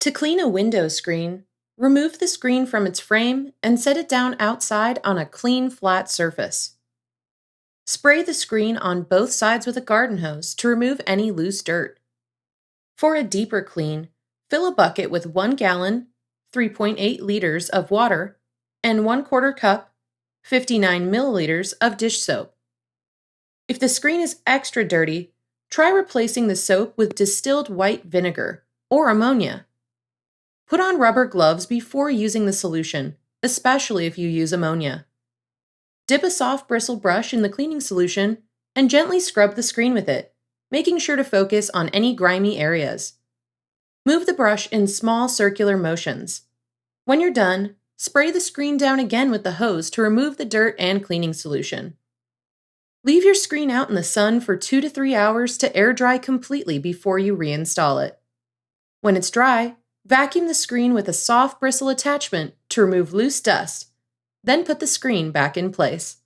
To clean a window screen, remove the screen from its frame and set it down outside on a clean, flat surface. Spray the screen on both sides with a garden hose to remove any loose dirt. For a deeper clean, fill a bucket with 1 gallon, 3.8 liters of water, and 1/4 cup, 59 milliliters of dish soap. If the screen is extra dirty, try replacing the soap with distilled white vinegar or ammonia. Put on rubber gloves before using the solution, especially if you use ammonia. Dip a soft bristle brush in the cleaning solution and gently scrub the screen with it, making sure to focus on any grimy areas. Move the brush in small circular motions. When you're done, spray the screen down again with the hose to remove the dirt and cleaning solution. Leave your screen out in the sun for 2 to 3 hours to air dry completely before you reinstall it. When it's dry, vacuum the screen with a soft bristle attachment to remove loose dust, then put the screen back in place.